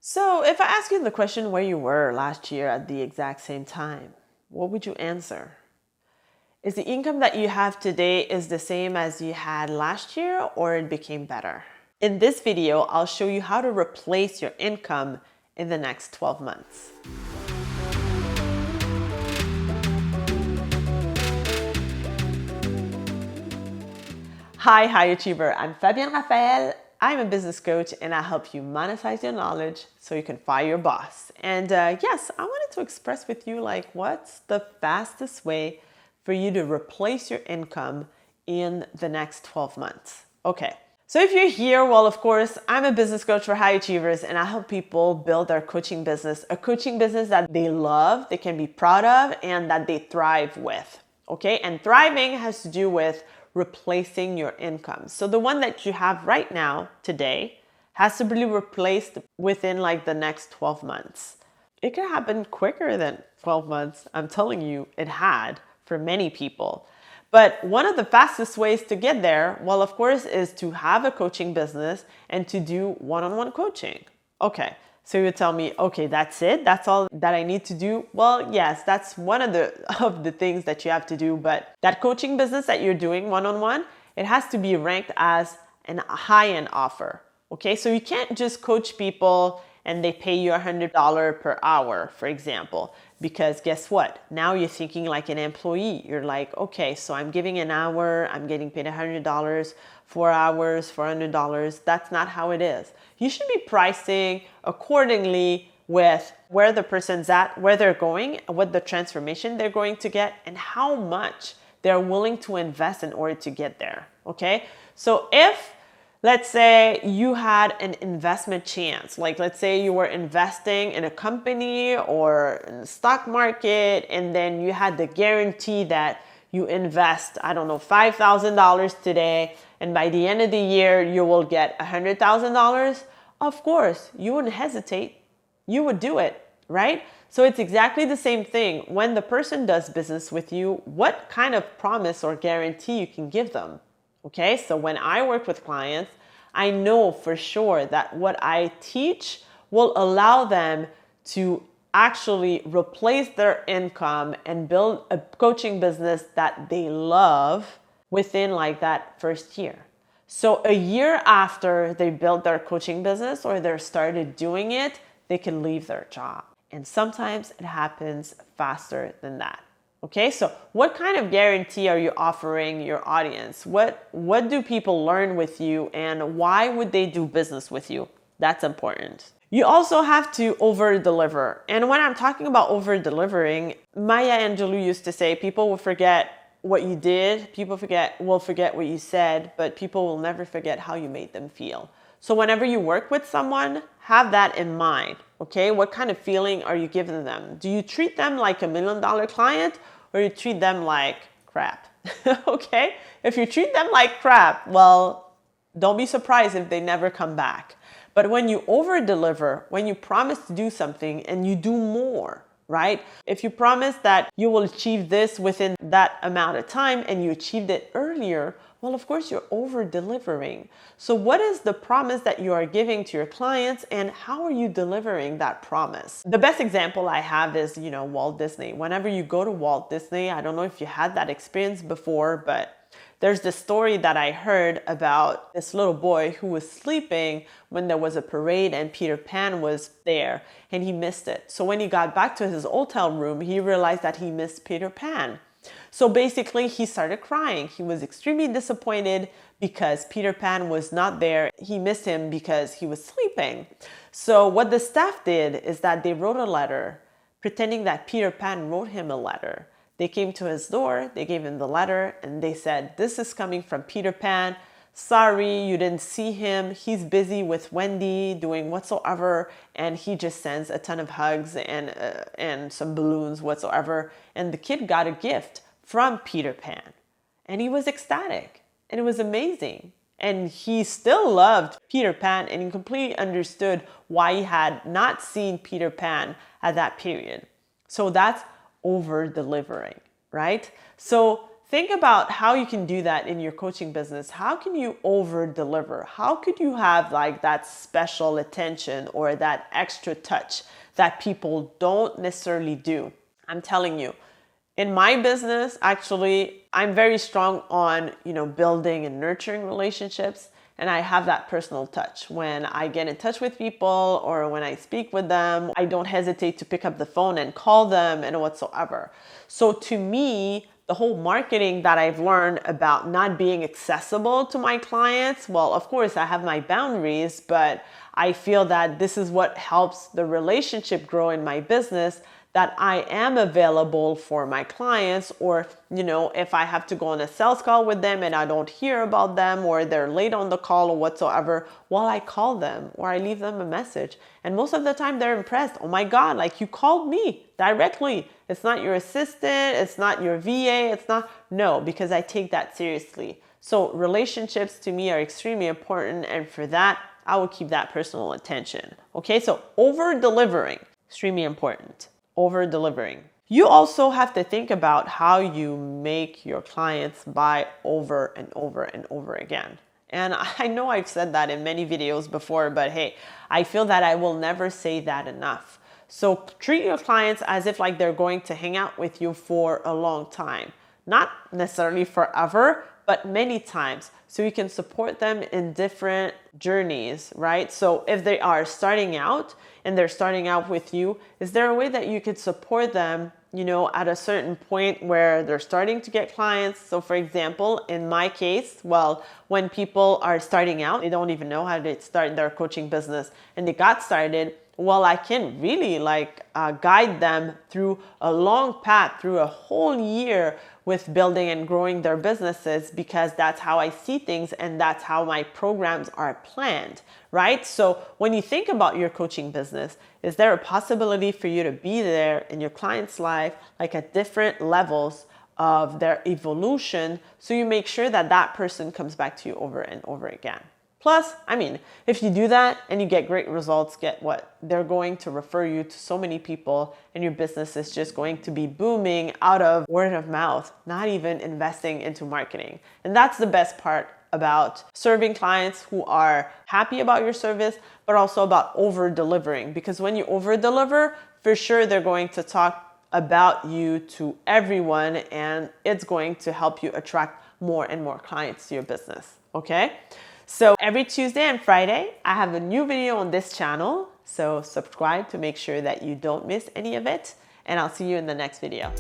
So if I ask you the question where you were last year at the exact same time, what would you answer? Is the income that you have today is the same as you had last year, or it became better? In this video, I'll show you how to replace your income in the next 12 months. Hi, high achiever. I'm Fabienne Raphaël. I'm a business coach and I help you monetize your knowledge so you can fire your boss. And yes, I wanted to express with you what's the fastest way for you to replace your income in the next 12 months. Okay. So if you're here, well, of course, I'm a business coach for high achievers and I help people build their coaching business, a coaching business that they love, they can be proud of, and that they thrive with. Okay. And thriving has to do with replacing your income. So the one that you have right now, today, has to be replaced within the next 12 months. It can happen quicker than 12 months. I'm telling you, it had for many people. But one of the fastest ways to get there, well, of course, is to have a coaching business and to do one-on-one coaching. Okay. So you would tell me, okay, that's it? That's all that I need to do? Well, yes, that's one of the things that you have to do. But that coaching business that you're doing one-on-one, it has to be ranked as a high-end offer. Okay, so you can't just coach people and they pay you $100 per hour, for example, because guess what? Now you're thinking like an employee. You're like, okay, so I'm giving an hour, I'm getting paid $100, 4 hours, $400. That's not how it is. You should be pricing accordingly with where the person's at, where they're going, what the transformation they're going to get, and how much they're willing to invest in order to get there. Okay, so if let's say you had an investment chance, let's say you were investing in a company or in the stock market, and then you had the guarantee that you invest, I don't know, $5,000 today, and by the end of the year, you will get $100,000. Of course, you wouldn't hesitate. You would do it, right? So it's exactly the same thing. When the person does business with you, what kind of promise or guarantee you can give them? Okay, so when I work with clients, I know for sure that what I teach will allow them to actually replace their income and build a coaching business that they love within that first year. So a year after they build their coaching business or they started doing it, they can leave their job. And sometimes it happens faster than that. Okay, so what kind of guarantee are you offering your audience? What do people learn with you, and why would they do business with you? That's important. You also have to over-deliver. And when I'm talking about over-delivering, Maya Angelou used to say, people will forget what you did, people will forget what you said, but people will never forget how you made them feel. So whenever you work with someone, have that in mind. Okay, what kind of feeling are you giving them? Do you treat them like $1 million client, or you treat them like crap? Okay, if you treat them like crap, well, don't be surprised if they never come back. But when you over deliver, when you promise to do something and you do more, right? If you promise that you will achieve this within that amount of time and you achieved it earlier, well, of course, you're over delivering. So what is the promise that you are giving to your clients, and how are you delivering that promise? The best example I have is, Walt Disney. Whenever you go to Walt Disney, I don't know if you had that experience before, but there's this story that I heard about this little boy who was sleeping when there was a parade and Peter Pan was there and he missed it. So when he got back to his hotel room, he realized that he missed Peter Pan. So basically, he started crying. He was extremely disappointed because Peter Pan was not there. He missed him because he was sleeping. So what the staff did is that they wrote a letter pretending that Peter Pan wrote him a letter. They came to his door, they gave him the letter, and they said, "This is coming from Peter Pan. Sorry, you didn't see him. He's busy with Wendy doing whatsoever, and he just sends a ton of hugs and some balloons whatsoever." And the kid got a gift from Peter Pan, and he was ecstatic, and it was amazing. And he still loved Peter Pan, and he completely understood why he had not seen Peter Pan at that period. So that's over delivering, right? So think about how you can do that in your coaching business. How can you over deliver? How could you have like that special attention or that extra touch that people don't necessarily do? I'm telling you, in my business, actually, I'm very strong on, building and nurturing relationships. And I have that personal touch. When I get in touch with people or when I speak with them, I don't hesitate to pick up the phone and call them and whatsoever. So to me, the whole marketing that I've learned about not being accessible to my clients, well, of course, I have my boundaries, but I feel that this is what helps the relationship grow in my business, that I am available for my clients, or, if I have to go on a sales call with them and I don't hear about them or they're late on the call or whatsoever, well, I call them or I leave them a message. And most of the time they're impressed. Oh my God, like you called me directly. It's not your assistant. It's not your VA. No, because I take that seriously. So relationships to me are extremely important. And for that, I will keep that personal attention. Okay, so over delivering, extremely important. Over delivering. You also have to think about how you make your clients buy over and over and over again. And I know I've said that in many videos before, but hey, I feel that I will never say that enough. So treat your clients as if like they're going to hang out with you for a long time. Not necessarily forever, but many times. So you can support them in different journeys, right? So if they are starting out and they're starting out with you, is there a way that you could support them, at a certain point where they're starting to get clients? So for example, in my case, well, when people are starting out, they don't even know how to start their coaching business and they got started, well, I can really guide them through a long path, through a whole year with building and growing their businesses, because that's how I see things and that's how my programs are planned, right? So when you think about your coaching business, is there a possibility for you to be there in your client's life, like at different levels of their evolution, so you make sure that that person comes back to you over and over again? Plus, if you do that and you get great results, get what? They're going to refer you to so many people and your business is just going to be booming out of word of mouth, not even investing into marketing. And that's the best part about serving clients who are happy about your service, but also about over delivering. Because when you over deliver, for sure they're going to talk about you to everyone and it's going to help you attract more and more clients to your business. Okay? So every Tuesday and Friday, I have a new video on this channel. So subscribe to make sure that you don't miss any of it. And I'll see you in the next video.